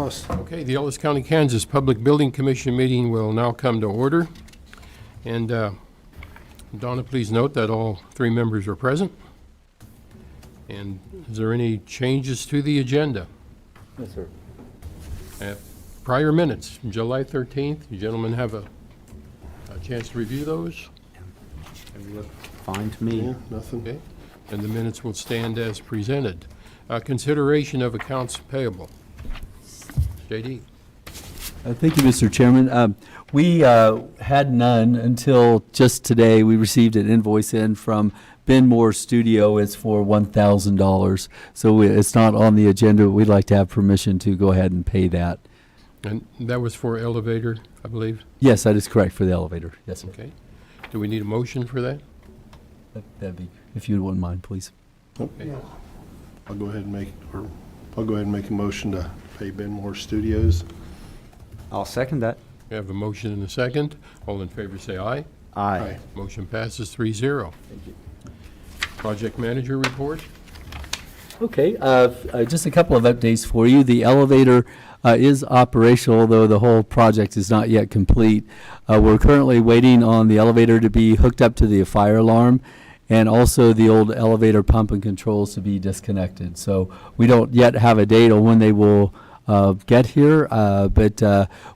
Ellis. Okay, the Ellis County, Kansas Public Building Commission meeting will now come to order. And Donna, please note that all three members are present. And is there any changes to the agenda? Yes, sir. Prior minutes from July 13th, you gentlemen have a chance to review those? They look fine to me. Yeah, nothing. Okay, and the minutes will stand as presented. Consideration of accounts payable. JD. Thank you, Mr. Chairman. We had none until just today. We received an invoice in from Ben Moore Studio. It's for $1,000. So it's not on the agenda. We'd like to have permission to go ahead and pay that. And that was for elevator, I believe? Yes, that is correct for the elevator. Yes, sir. Okay. Do we need a motion for that? That'd be, if you wouldn't mind, please. Okay. I'll go ahead and make a motion to pay Ben Moore Studios. I'll second that. We have a motion and a second. All in favor say aye. Aye. Motion passes 3-0. Thank you. Project manager report. Okay, just a couple of updates for you. The elevator is operational, although the whole project is not yet complete. We're currently waiting on the elevator to be hooked up to the fire alarm, and also the old elevator pump and controls to be disconnected. So we don't yet have a date on when they will get here, but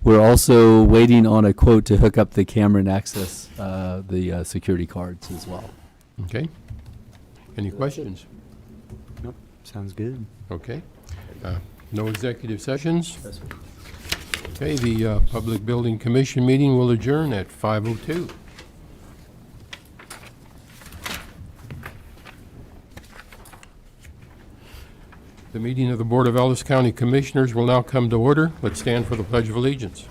we're also waiting on a quote to hook up the camera and access the security cards as well. Okay. Any questions? Nope. Sounds good. Okay. No executive sessions? Okay, the Public Building Commission meeting will adjourn at 5:02. The meeting of the Board of Ellis County Commissioners will now come to order. Let's stand for the Pledge of Allegiance.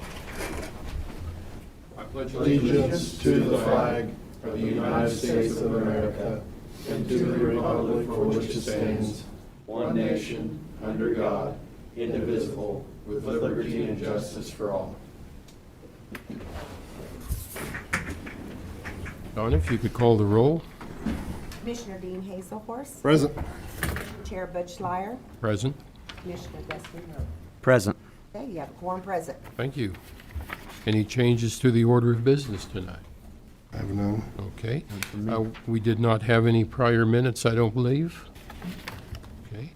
I pledge Allegiance to the flag of the United States of America and to the republic for which it stands, one nation, under God, indivisible, with liberty and justice for all. Donna, if you could call the roll. Commissioner Dean Hazelhorse, Present. Chair Butch Lyer, Present. Commissioner Dustin Rowe. Present. Okay, you have a quorum present. Thank you. Any changes to the order of business tonight? I have none. Okay. We did not have any prior minutes, I don't believe. Okay.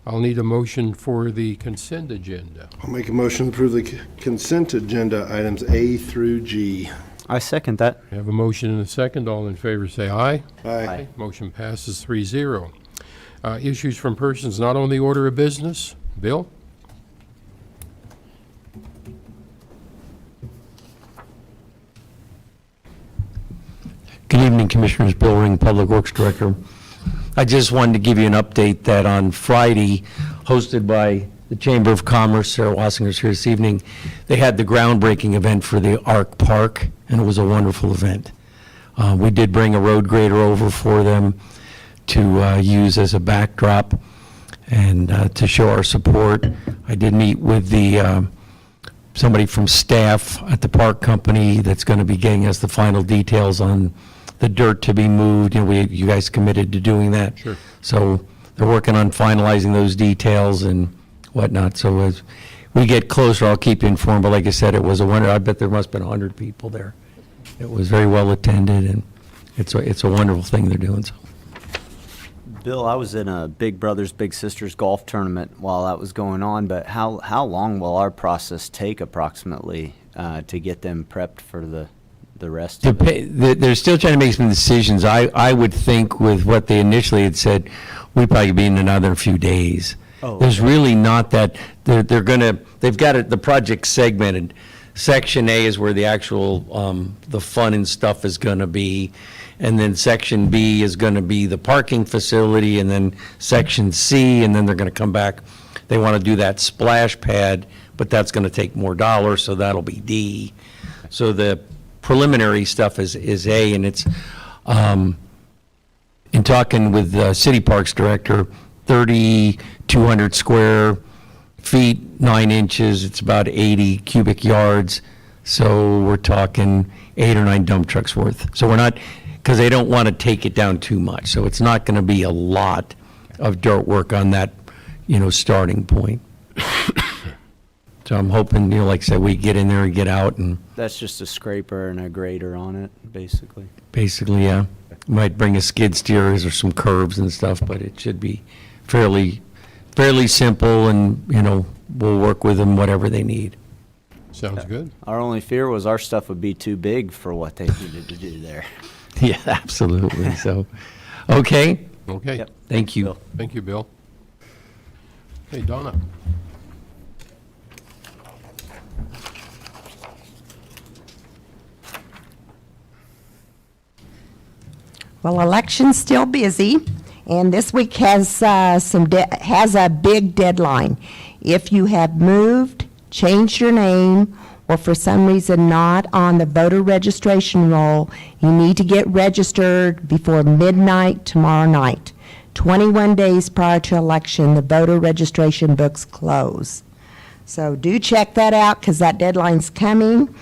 I'll need a motion for the consent agenda. I'll make a motion to approve the consent agenda items A through G. I second that. We have a motion and a second. All in favor say aye. Aye. Motion passes 3-0. Issues from persons not on the order of business. Bill? Good evening, Commissioners. Bill Ring, Public Works Director. I just wanted to give you an update that on Friday, hosted by the Chamber of Commerce, Sarah Wassinger's here this evening, they had the groundbreaking event for the Arc Park, and it was a wonderful event. We did bring a road grader over for them to use as a backdrop and to show our support. I did meet with the somebody from staff at the park company that's going to be getting us the final details on the dirt to be moved. You know, you guys committed to doing that. Sure. So they're working on finalizing those details and whatnot. So as we get closer, I'll keep you informed. But like I said, it was a wonder. I bet there must have been 100 people there. It was very well attended, and it's a wonderful thing they're doing. So. Bill, I was in a Big Brothers Big Sisters golf tournament while that was going on, but how long will our process take approximately to get them prepped for the rest of it? They're still trying to make some decisions. I would think with what they initially had said, we'd probably be in another few days. Oh, There's okay. really not that, they've got it, the project segmented. Section A is where the actual, the fun and stuff is gonna be. And then Section B is gonna be the parking facility, and then Section C, and then they're gonna come back. They wanna do that splash pad, but that's gonna take more dollars, so that'll be D. So the preliminary stuff is A, and it's, in talking with the City Parks Director, 3,200 square feet, 9 inches, it's about 80 cubic yards. So we're talking 8 or 9 dump trucks worth. So we're not, because they don't want to take it down too much. So it's not going to be a lot of dirt work on that, starting point. So I'm hoping, like I said, we get in there and get out and That's just a scraper and a grader on it, basically. basically, yeah, might bring a skid steers or some curbs and stuff, but it should be fairly simple and, we'll work with them whatever they need. Sounds good. Our only fear was our stuff would be too big for what they needed to do there. Yeah, absolutely. So, okay, Okay. Yep. thank you. Bill. Thank you, Bill. Hey, Donna. Well, election's still busy, and this week has has a big deadline. If you have moved, changed your name, or for some reason not on the voter registration roll, you need to get registered before midnight tomorrow night. 21 days prior to election, the voter registration books close. So do check that out because that deadline's coming.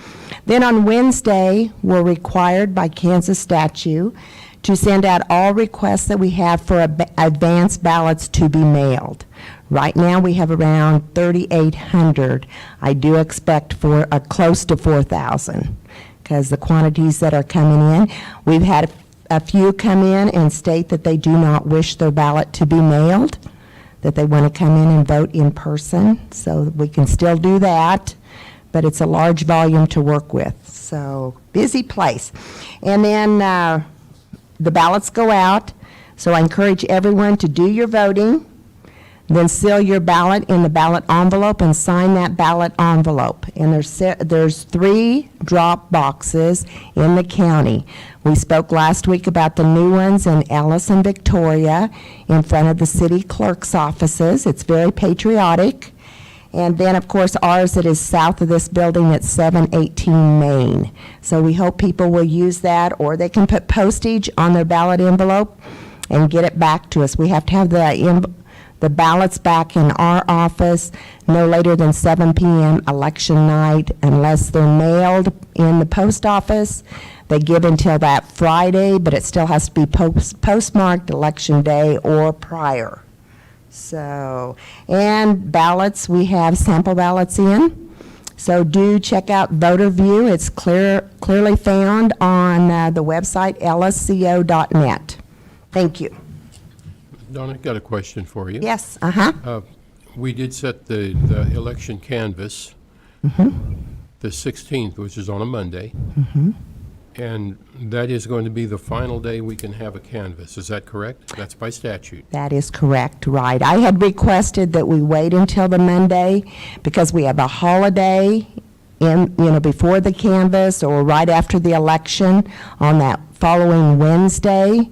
Then on Wednesday, we're required by Kansas statute to send out all requests that we have for advance ballots to be mailed. Right now, we have around 3,800. I do expect for close to 4,000 because the quantities that are coming in. We've had a few come in and state that they do not wish their ballot to be mailed, that they want to come in and vote in person. So we can still do that, but it's a large volume to work with. So busy place. And then the ballots go out, so I encourage everyone to do your voting, then seal your ballot in the ballot envelope and sign that ballot envelope. And there's 3 drop boxes in the county. We spoke last week about the new ones in Ellis and Victoria in front of the city clerk's offices. It's very patriotic. And then, of course, ours that is south of this building at 718 Main. So we hope people will use that, or they can put postage on their ballot envelope and get it back to us. We have to have the ballots back in our office no later than 7 p.m. election night, unless they're mailed in the post office. They give until that Friday, but it still has to be postmarked election day or prior. So, and ballots, we have sample ballots in. So do check out Voter View. It's clearly found on the website lsco.net. Thank you. Donna, I've got a question for you. Yes, We did set the election canvass, the 16th, which is on a Monday. And that is going to be the final day we can have a canvass. Is that correct? That's by statute. that is correct, right. I had requested that we wait until the Monday because we have a holiday before the canvass or right after the election on that following Wednesday,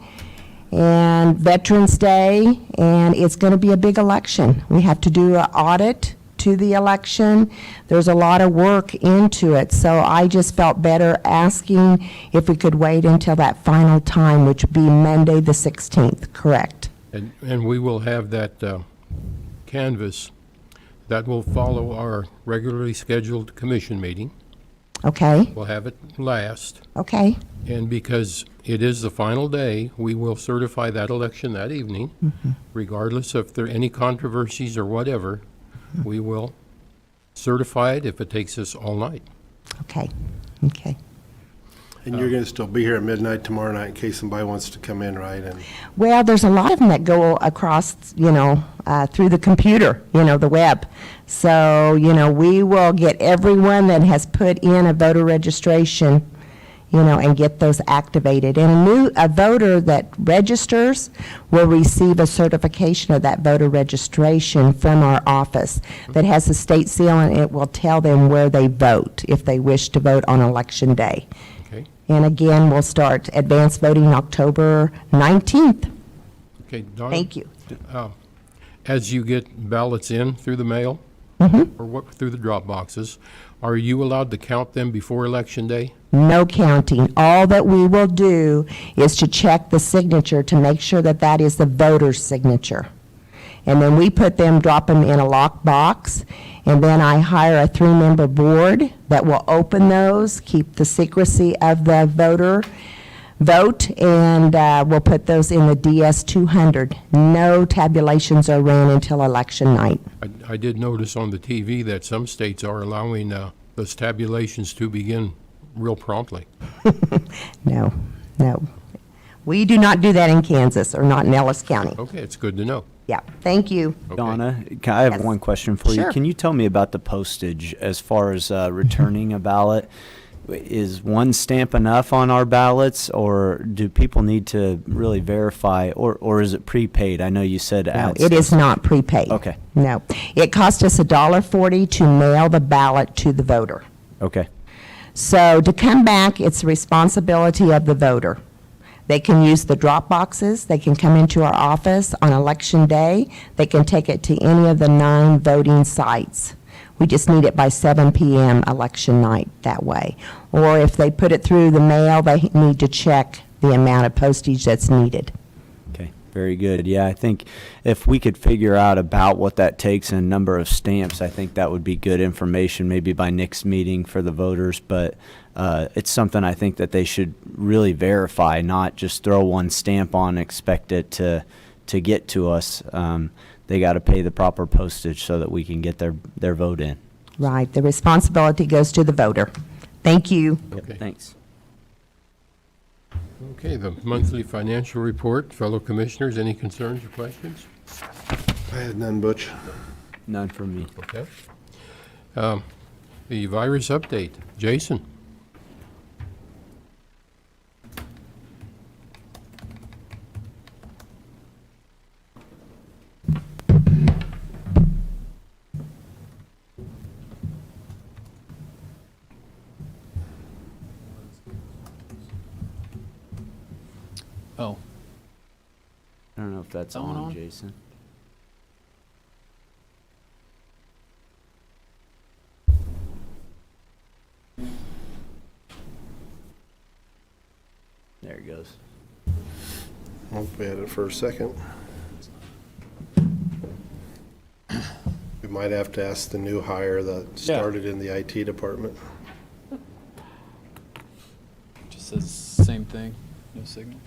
and Veterans Day, and it's going to be a big election. We have to do an audit to the election. There's a lot of work into it, so I just felt better asking if we could wait until that final time, which would be Monday the 16th, correct? And we will have that canvass that will follow our regularly scheduled commission meeting. Okay, We'll have it last. okay, And because it is the final day, we will certify that election that evening, regardless if there are any controversies or whatever. We will certify it if it takes us all night. okay, okay. And you're going to still be here at midnight tomorrow night in case somebody wants to come in, right? And Well, there's a lot of them that go across, through the computer, the web. So, we will get everyone that has put in a voter registration, and get those activated. And a voter that registers will receive a certification of that voter registration from our office that has a state seal, and it will tell them where they vote if they wish to vote on election day. Okay? And again, we'll start advance voting October 19th. Okay, Donna? Thank you. As you get ballots in through the mail, or through the drop boxes, are you allowed to count them before Election Day? No counting. All that we will do is to check the signature to make sure that that is the voter's signature. And then we drop them in a locked box, and then I hire a 3-member board that will open those, keep the secrecy of the voter vote, and we'll put those in the DS-200. No tabulations are ran until election night. I did notice on the TV that some states are allowing those tabulations to begin real promptly. No, no. We do not do that in Kansas, or not in Ellis County. Okay, it's good to know. Yeah, thank you. Okay. Donna, I have Yes. one question for you. Sure. Can you tell me about the postage as far as returning a ballot? Is one stamp enough on our ballots, or do people need to really verify, or is it prepaid? I know you said No, ads. it is not prepaid. Okay. No. It cost us $1.40 to mail the ballot to the voter. Okay. So to come back, it's the responsibility of the voter. They can use the drop boxes, they can come into our office on election day, they can take it to any of the 9 voting sites. We just need it by 7 p.m. election night that way. Or if they put it through the mail, they need to check the amount of postage that's needed. Okay, very good. Yeah, I think if we could figure out about what that takes and number of stamps, I think that would be good information maybe by next meeting for the voters. But it's something I think that they should really verify, not just throw one stamp on and expect it to get to us. They got to pay the proper postage so that we can get their vote in. Right, the responsibility goes to the voter. Thank you. Okay. Thanks. Okay, the monthly financial report. Fellow commissioners, any concerns or questions? I had none, Butch. None from me. Okay. The virus update. Jason? Oh, I don't know if that's That one on, on? Jason. There it goes. We had it for a second. We might have to ask the new hire that Yeah. started in the IT department. just says same thing, no signal.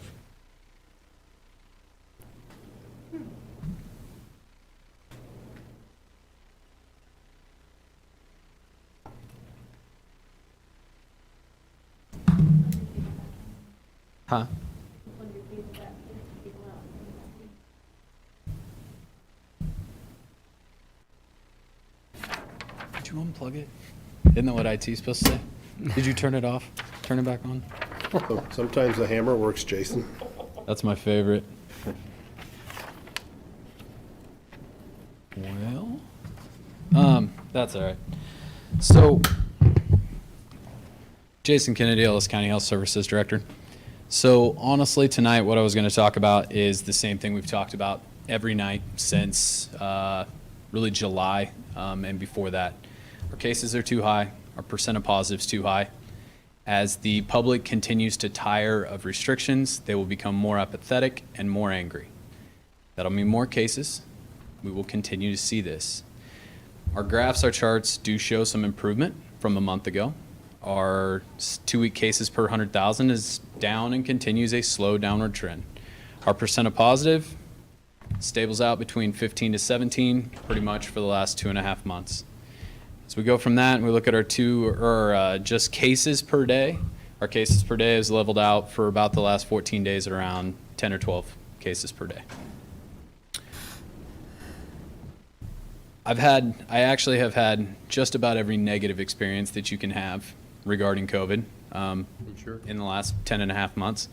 Huh? Did you unplug it? Isn't that what IT's supposed to say? Did you turn it off? Turn it back on? So sometimes the hammer works, Jason. That's my favorite. Well, that's all right. So, Jason Kennedy, Ellis County Health Services Director. So honestly, tonight, what I was going to talk about is the same thing we've talked about every night since really July and before that. Our cases are too high. Our percent of positives too high. As the public continues to tire of restrictions, they will become more apathetic and more angry. That'll mean more cases. We will continue to see this. Our graphs, our charts do show some improvement from a month ago. Our 2-week cases per 100,000 is down and continues a slow downward trend. Our percent of positive stables out between 15 to 17 pretty much for the last 2.5 months. As we go from that and we look at our just cases per day, our cases per day has leveled out for about the last 14 days at around 10 or 12 cases per day. I actually have had just about every negative experience that you can have regarding COVID Sure. in the last 10.5 months.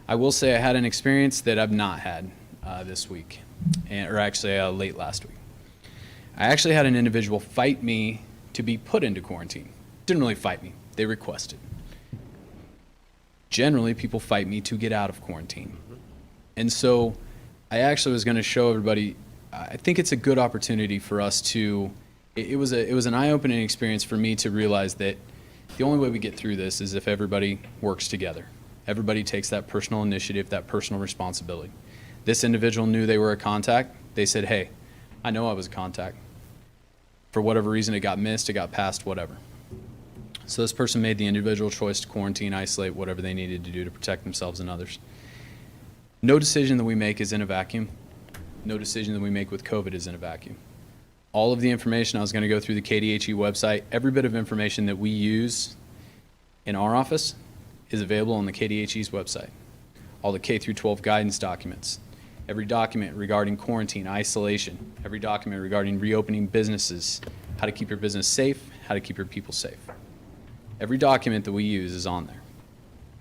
I will say I had an experience that I've not had this week, or actually late last week. I actually had an individual fight me to be put into quarantine. Didn't really fight me, they requested. Generally, people fight me to get out of quarantine. And so I actually was going to show everybody, I think it's a good opportunity for us to, it was an eye-opening experience for me to realize that the only way we get through this is if everybody works together. Everybody takes that personal initiative, that personal responsibility. This individual knew they were a contact. They said, hey, I know I was a contact. For whatever reason, it got missed, it got passed, whatever. So this person made the individual choice to quarantine, isolate, whatever they needed to do to protect themselves and others. No decision that we make is in a vacuum. No decision that we make with COVID is in a vacuum. All of the information, I was going to go through the KDHE website, every bit of information that we use in our office is available on the KDHE's website. All the K through 12 guidance documents, every document regarding quarantine, isolation, every document regarding reopening businesses, how to keep your business safe, how to keep your people safe. Every document that we use is on there.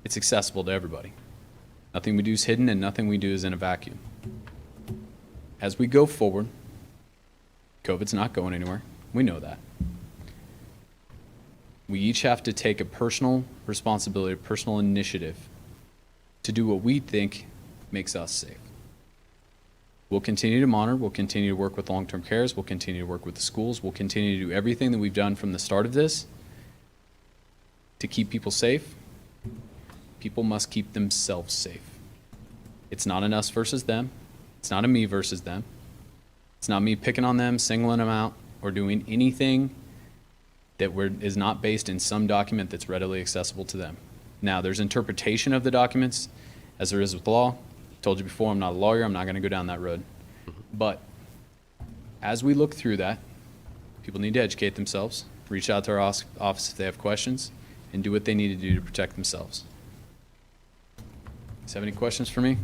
It's accessible to everybody. Nothing we do is hidden, and nothing we do is in a vacuum. As we go forward, COVID's not going anywhere. We know that. We each have to take a personal responsibility, a personal initiative to do what we think makes us safe. We'll continue to monitor. We'll continue to work with long-term cares. We'll continue to work with the schools. We'll continue to do everything that we've done from the start of this to keep people safe. People must keep themselves safe. It's not an us versus them. It's not a me versus them. It's not me picking on them, singling them out, or doing anything that is not based in some document that's readily accessible to them. Now, there's interpretation of the documents, as there is with law. Told you before, I'm not a lawyer. I'm not going to go down that road. But as we look through that, people need to educate themselves, reach out to our office if they have questions, and do what they need to do to protect themselves. Have any questions for me?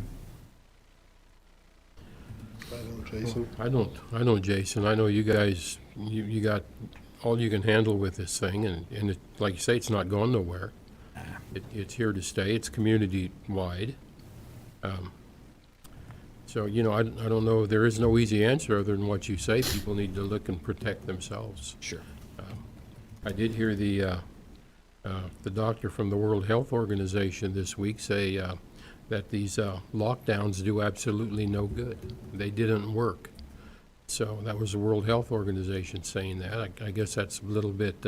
Jason? I don't, Jason. I know you guys, you got all you can handle with this thing, and it, like you say, it's not going nowhere. It's here to stay. It's community-wide. So, you know, I don't know, there is no easy answer other than what you say. People need to look and protect themselves. Sure. I did hear the doctor from the World Health Organization this week say that these lockdowns do absolutely no good. They didn't work. So that was the World Health Organization saying that. I guess that's a little bit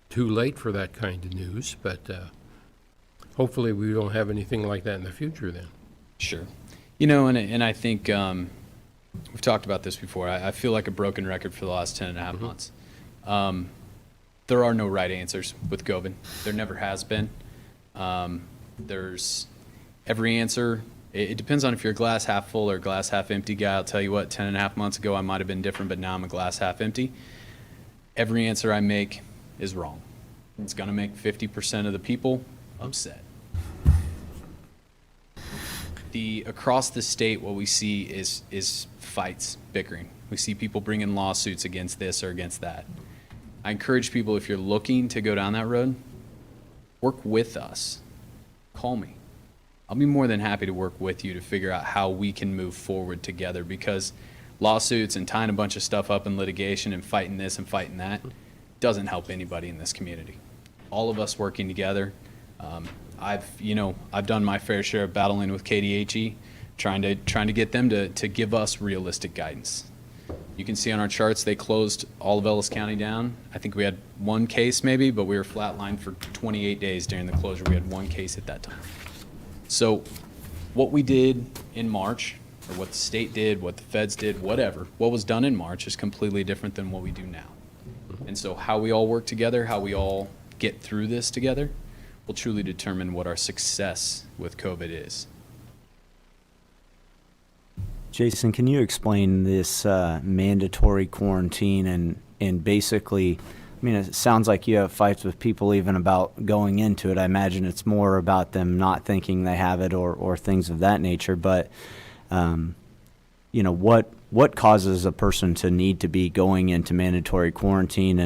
too late for that kind of news, but hopefully we don't have anything like that in the future then. Sure. You know, and I think we've talked about this before. I feel like a broken record for the last 10 and a half months. There are no right answers with COVID. There never has been. There's every answer. It depends on if you're a glass half full or glass half empty guy. I'll tell you what, 10 and a half months ago I might have been different, but now I'm a glass half empty. Every answer I make is wrong. It's going to make 50% of the people upset. Across the state, what we see is fights, bickering. We see people bringing lawsuits against this or against that. I encourage people, if you're looking to go down that road, work with us. Call me. I'll be more than happy to work with you to figure out how we can move forward together, because lawsuits and tying a bunch of stuff up in litigation and fighting this and fighting that doesn't help anybody in this community. All of us working together. I've done my fair share of battling with KDHE, trying to get them to give us realistic guidance. You can see on our charts they closed all of Ellis County down. I think we had one case maybe, but we were flatlined for 28 days during the closure. We had one case at that time. So what we did in March, or what the state did, what the feds did, whatever, what was done in March is completely different than what we do now. And so how we all work together, how we all get through this together, will truly determine what our success with COVID is. Jason, can you explain this mandatory quarantine and basically, I mean, it sounds like you have fights with people even about going into it. I imagine it's more about them not thinking they have it or things of that nature. But, what causes a person to need to be going into mandatory quarantine,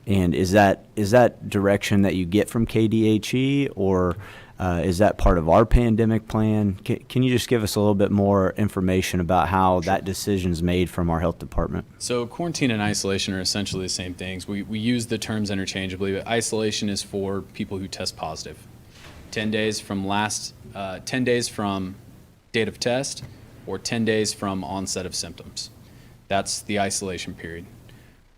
and is that direction that you get from KDHE, or is that part of our pandemic plan? Can you just give us a little bit more information about how that decision's made from our health department? So quarantine and isolation are essentially the same things. We use the terms interchangeably, but isolation is for people who test positive. 10 days from 10 days from date of test, or 10 days from onset of symptoms. That's the isolation period.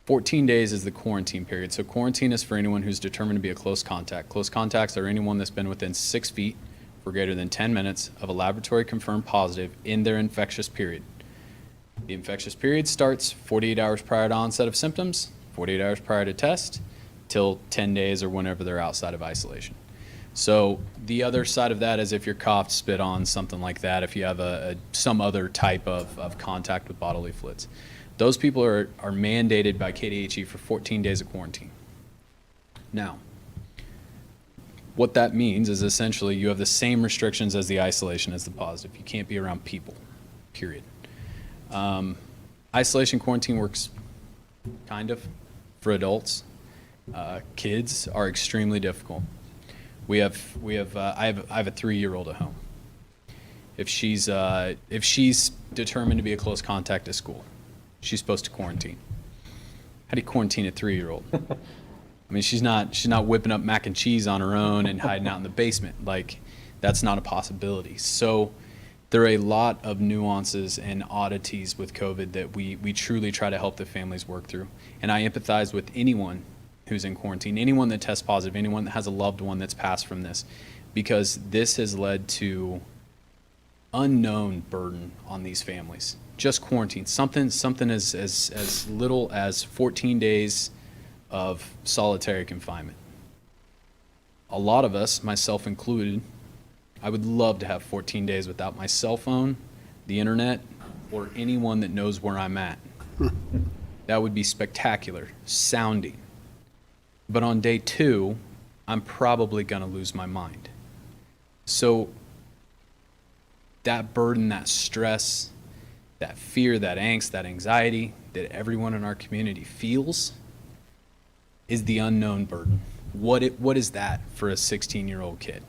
14 days is the quarantine period. So quarantine is for anyone who's determined to be a close contact. Close contacts are anyone that's been within 6 feet for greater than 10 minutes of a laboratory confirmed positive in their infectious period. The infectious period starts 48 hours prior to onset of symptoms, 48 hours prior to test, till 10 days or whenever they're outside of isolation. So the other side of that is if you're coughed, spit on, something like that, if you have some other type of contact with bodily fluids. Those people are mandated by KDHE for 14 days of quarantine. Now, what that means is essentially you have the same restrictions as the isolation as the positive. You can't be around people, period. Isolation quarantine works kind of for adults. Kids are extremely difficult. I have a 3-year-old at home. If she's determined to be a close contact at school, she's supposed to quarantine. How do you quarantine a 3-year-old? I mean, she's not whipping up mac and cheese on her own and hiding out in the basement. Like, that's not a possibility. So there are a lot of nuances and oddities with COVID that we truly try to help the families work through. And I empathize with anyone who's in quarantine, anyone that tests positive, anyone that has a loved one that's passed from this, because this has led to unknown burden on these families. Just quarantine, something as little as 14 days of solitary confinement. A lot of us, myself included, I would love to have 14 days without my cell phone, the internet, or anyone that knows where I'm at. That would be spectacular sounding. But on day 2, I'm probably going to lose my mind. So that burden, that stress, that fear, that angst, that anxiety that everyone in our community feels is the unknown burden. What is that for a 16-year-old kid?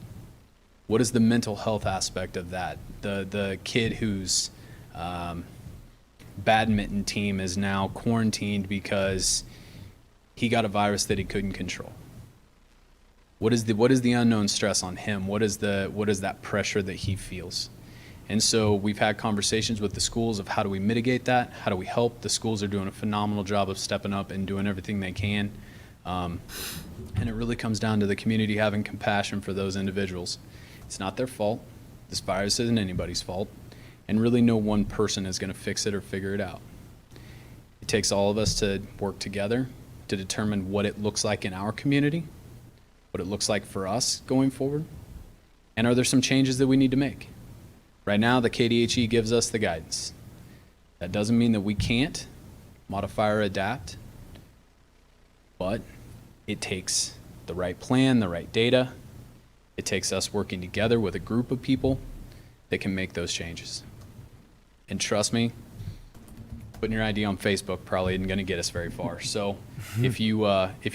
What is the mental health aspect of that? The kid whose badminton team is now quarantined because he got a virus that he couldn't control. What is the unknown stress on him? What is that pressure that he feels? And so we've had conversations with the schools of how do we mitigate that? How do we help? The schools are doing a phenomenal job of stepping up and doing everything they can. And it really comes down to the community having compassion for those individuals. It's not their fault. This virus isn't anybody's fault. And really no one person is going to fix it or figure it out. It takes all of us to work together to determine what it looks like in our community, what it looks like for us going forward, and are there some changes that we need to make? Right now, the KDHE gives us the guidance. That doesn't mean that we can't modify or adapt, but it takes the right plan, the right data. It takes us working together with a group of people that can make those changes. And trust me, putting your ID on Facebook probably isn't going to get us very far. So if you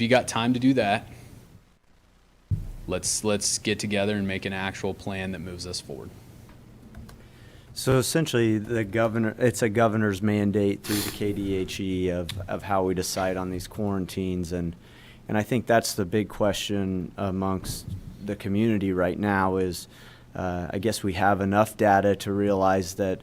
got time to do that, let's get together and make an actual plan that moves us forward. So essentially, it's a governor's mandate through the KDHE of how we decide on these quarantines, and I think that's the big question amongst the community right now is, I guess we have enough data to realize that,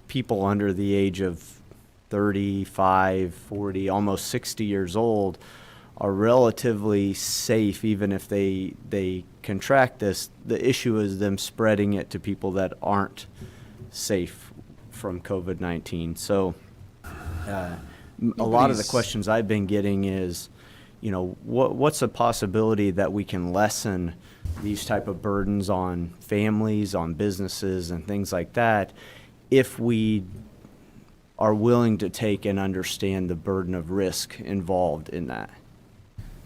people under the age of 35, 40, almost 60 years old are relatively safe even if they contract this. The issue is them spreading it to people that aren't safe from COVID-19. So a lot of the questions I've been getting is, what's a possibility that we can lessen these type of burdens on families, on businesses, and things like that if we are willing to take and understand the burden of risk involved in that?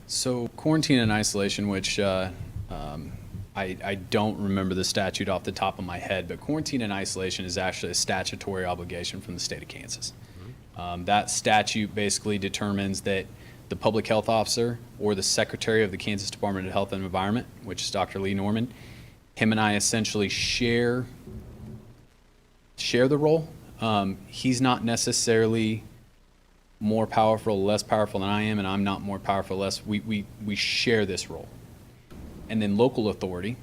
So quarantine and isolation, which I don't remember the statute off the top of my head, but quarantine and isolation is actually a statutory obligation from the state of Kansas. That statute basically determines that the public health officer or the secretary of the Kansas Department of Health and Environment, which is Dr. Lee Norman, him and I essentially share the role. He's not necessarily more powerful, less powerful than I am, and I'm not more powerful, less. We share this role. And then local authority,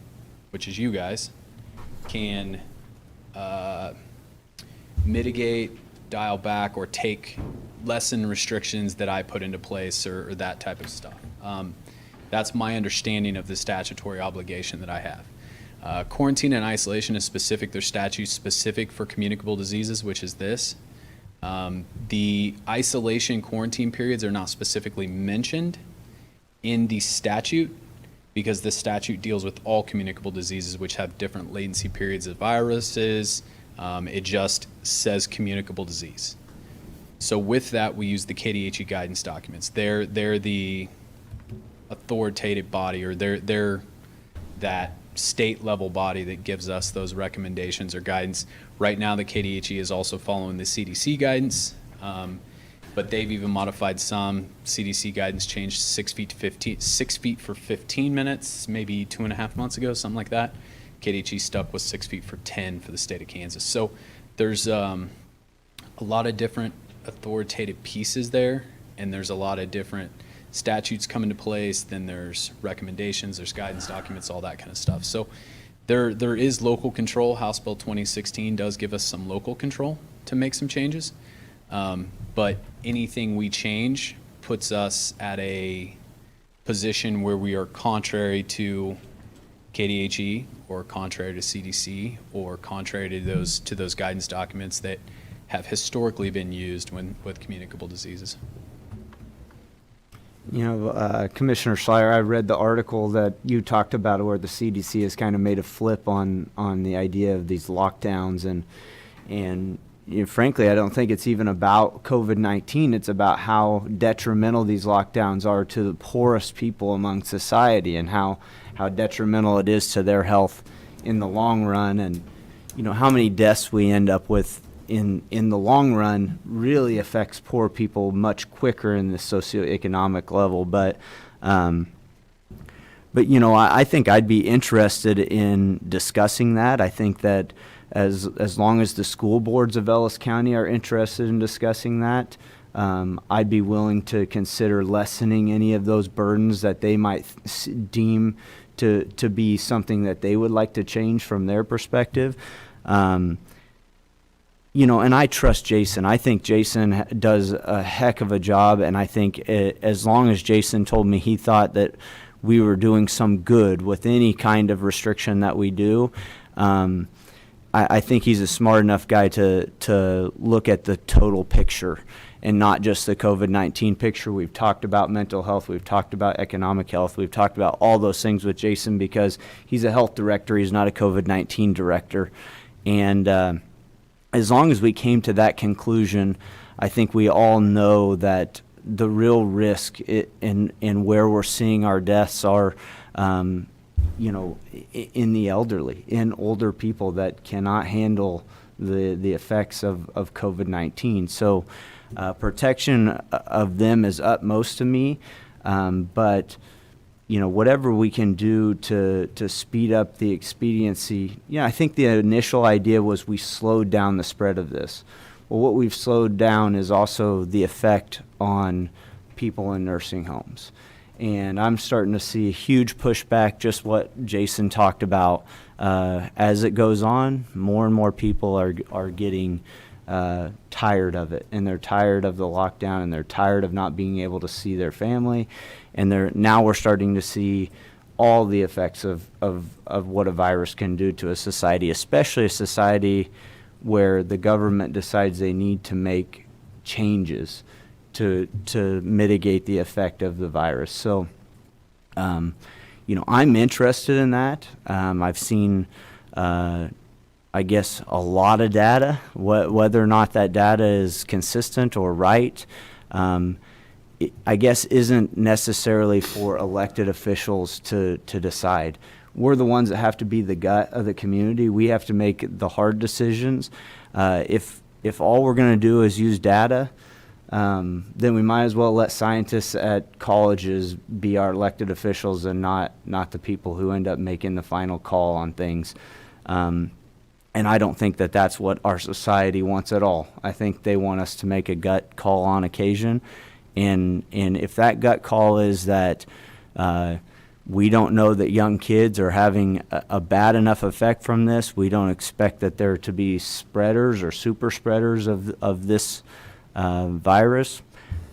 which is you guys, can mitigate, dial back, or lessen restrictions that I put into place or that type of stuff. That's my understanding of the statutory obligation that I have. Quarantine and isolation is specific. There's statutes specific for communicable diseases, which is this. The isolation quarantine periods are not specifically mentioned in the statute because the statute deals with all communicable diseases which have different latency periods of viruses. It just says communicable disease. So with that, we use the KDHE guidance documents. They're the authoritative body, or they're that state level body that gives us those recommendations or guidance. Right now, the KDHE is also following the CDC guidance, but they've even modified some. CDC guidance changed 6 feet for 15 minutes, maybe 2.5 months ago, something like that. KDHE stuck with 6 feet for 10 for the state of Kansas. So there's a lot of different authoritative pieces there, and there's a lot of different statutes come into place. Then there's recommendations, there's guidance documents, all that kind of stuff. So there is local control. House Bill 2016 does give us some local control to make some changes, but anything we change puts us at a position where we are contrary to KDHE or contrary to CDC or contrary to those guidance documents that have historically been used with communicable diseases. You know, Commissioner Schleier, I read the article that you talked about where the CDC has kind of made a flip on the idea of these lockdowns, and you know, frankly, I don't think it's even about COVID-19. It's about how detrimental these lockdowns are to the poorest people among society, and how detrimental it is to their health in the long run, and you know how many deaths we end up with in the long run really affects poor people much quicker in the socioeconomic level. But you know, I think I'd be interested in discussing that. I think that as long as the school boards of Ellis County are interested in discussing that, I'd be willing to consider lessening any of those burdens that they might deem to be something that they would like to change from their perspective. You know, and I trust Jason. I think Jason does a heck of a job, and I think as long as Jason told me he thought that we were doing some good with any kind of restriction that we do, I think he's a smart enough guy to look at the total picture and not just the COVID-19 picture. We've talked about mental health, we've talked about economic health, we've talked about all those things with Jason because he's a health director, he's not a COVID-19 director. And as long as we came to that conclusion, I think we all know that the real risk in where we're seeing our deaths are, you know, in the elderly, in older people that cannot handle the effects of COVID-19. So protection of them is utmost to me, but you know, whatever we can do to speed up the expediency. Yeah, I think the initial idea was we slowed down the spread of this. Well, what we've slowed down is also the effect on people in nursing homes. And I'm starting to see a huge pushback, just what Jason talked about. As it goes on, more and more people are getting tired of it, and they're tired of the lockdown, and they're tired of not being able to see their family. And now we're starting to see all the effects of what a virus can do to a society, especially a society where the government decides they need to make changes to mitigate the effect of the virus. So, you know, I'm interested in that. I've seen, I guess, a lot of data. Whether or not that data is consistent or right, I guess isn't necessarily for elected officials to decide. We're the ones that have to be the gut of the community. We have to make the hard decisions. If all we're going to do is use data, then we might as well let scientists at colleges be our elected officials and not the people who end up making the final call on things. And I don't think that that's what our society wants at all. I think they want us to make a gut call on occasion. And if that gut call is that we don't know that young kids are having a bad enough effect from this, we don't expect that there to be spreaders or super spreaders of this virus,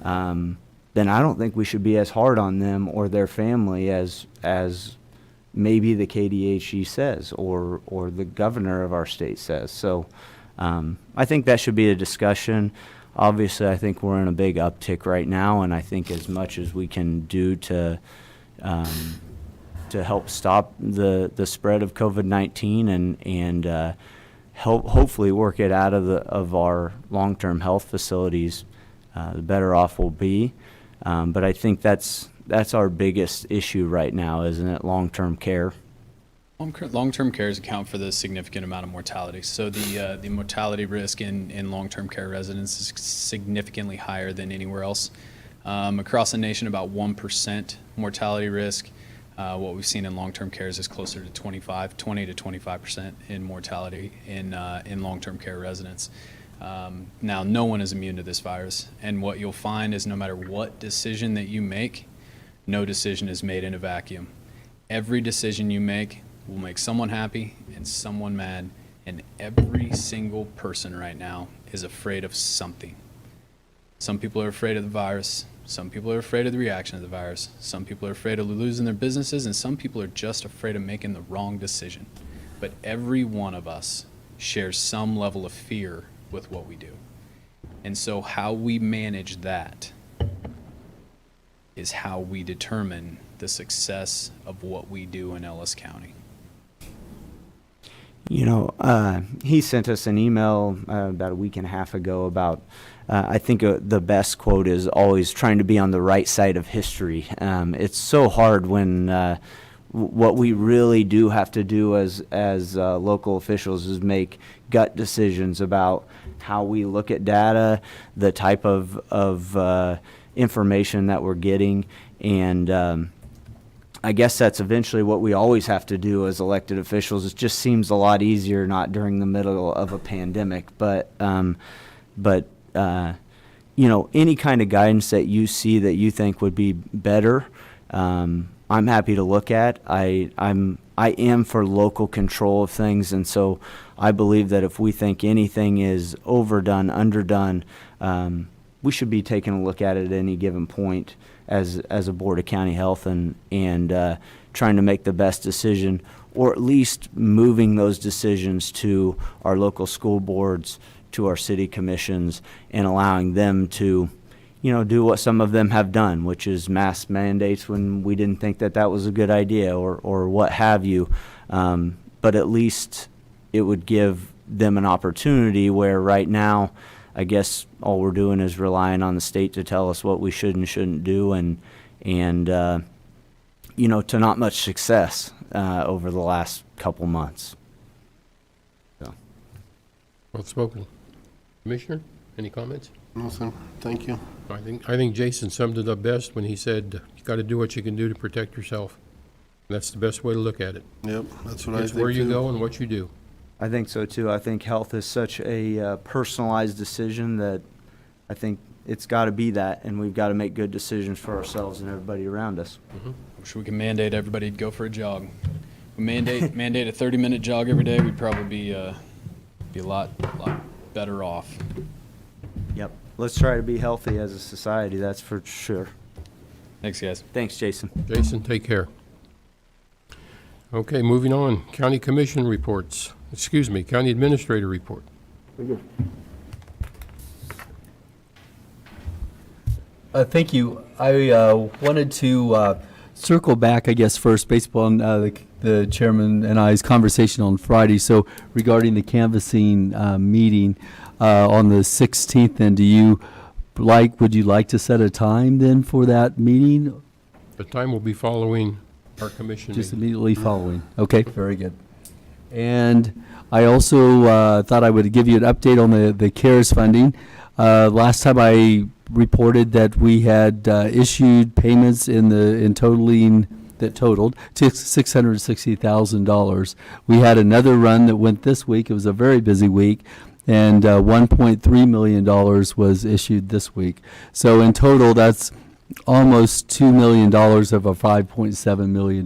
then I don't think we should be as hard on them or their family as maybe the KDHE says or the governor of our state says. So I think that should be a discussion. Obviously, I think we're in a big uptick right now, and I think as much as we can do to help stop the spread of COVID-19 and hopefully work it out of our long-term health facilities, the better off we'll be. But I think that's our biggest issue right now, isn't it? Long-term care. Long-term cares account for the significant amount of mortality. So the mortality risk in long-term care residents is significantly higher than anywhere else. Across the nation, about 1% mortality risk. What we've seen in long-term cares is closer to 20 to 25% in mortality in long-term care residents. Now, no one is immune to this virus, and what you'll find is no matter what decision that you make, no decision is made in a vacuum. Every decision you make will make someone happy and someone mad, and every single person right now is afraid of something. Some people are afraid of the virus. Some people are afraid of the reaction of the virus. Some people are afraid of losing their businesses, and some people are just afraid of making the wrong decision. But every one of us shares some level of fear with what we do. And so how we manage that is how we determine the success of what we do in Ellis County. You know, he sent us an email about a week and a half ago about, I think the best quote is always trying to be on the right side of history. It's so hard when what we really do have to do as local officials is make gut decisions about how we look at data, the type of information that we're getting, and I guess that's eventually what we always have to do as elected officials. It just seems a lot easier not during the middle of a pandemic, but you know, any kind of guidance that you see that you think would be better, I'm happy to look at. I am for local control of things, and so I believe that if we think anything is overdone, underdone, we should be taking a look at it at any given point as a board of county health and trying to make the best decision, or at least moving those decisions to our local school boards, to our city commissions, and allowing them to, you know, do what some of them have done, which is mask mandates when we didn't think that was a good idea, or what have you. But at least it would give them an opportunity where right now, I guess all we're doing is relying on the state to tell us what we should and shouldn't do, and you know, to not much success over the last couple months. So. Well spoken. Commissioner, any comments? Nothing. Thank you. I think Jason summed it up best when he said, you got to do what you can do to protect yourself. That's the best way to look at it. Yep, that's what I It's think where you too. go and what you do. I think so too. I think health is such a personalized decision that I think it's got to be that, and we've got to make good decisions for ourselves and everybody around us. Wish we could mandate everybody to go for a jog. We mandate a 30-minute jog every day, we'd probably be a lot better off. Yep. Let's try to be healthy as a society, that's for sure. Thanks, guys. Thanks, Jason. Jason, take care. Okay, moving on. County Commission reports. Excuse me, County Administrator report. Thank you. I wanted to circle back, I guess, first, based upon the chairman and I's conversation on Friday. So regarding the canvassing meeting on the 16th, then would you like to set a time then for that meeting? The time will be following our commission Just meeting. immediately following. Okay, very good. And I also thought I would give you an update on the CARES funding. Last time I reported that we had issued payments that totaled to $660,000. We had another run that went this week. It was a very busy week, and $1.3 million was issued this week. So in total, that's almost $2 million of a $5.7 million.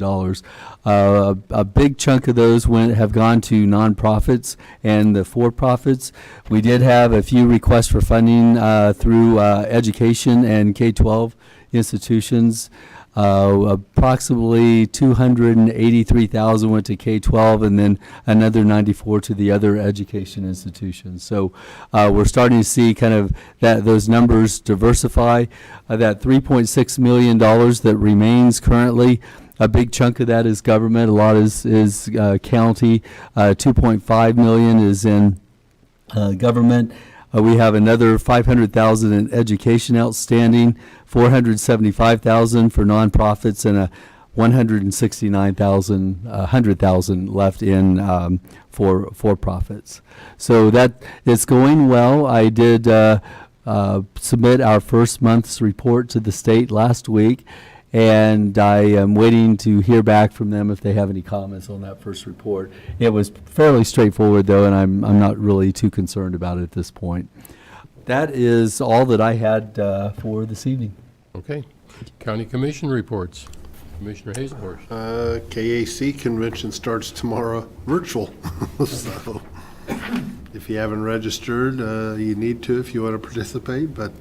A big chunk of those have gone to nonprofits and the for-profits. We did have a few requests for funding through education and K-12 institutions. Approximately 283,000 went to K-12, and then another 94 to the other education institutions. So we're starting to see kind of those numbers diversify. That $3.6 million that remains currently, a big chunk of that is government. A lot is county. 2.5 million is in government. We have another 500,000 in education outstanding, 475,000 for nonprofits, and 100,000 left in for profits. So that it's going well. I did submit our first month's report to the state last week, and I am waiting to hear back from them if they have any comments on that first report. It was fairly straightforward, though, and I'm not really too concerned about it at this point. That is all that I had for this evening. Okay. County Commission reports. Commissioner Hazelhorst. KAC convention starts tomorrow, virtual. So if you haven't registered, you need to if you want to participate, but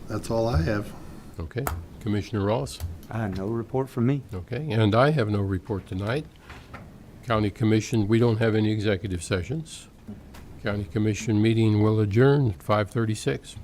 that's all I have. Okay. Commissioner Ross. No report from me. Okay. And I have no report tonight. County Commission, we don't have any executive sessions. County Commission meeting will adjourn at 5:36.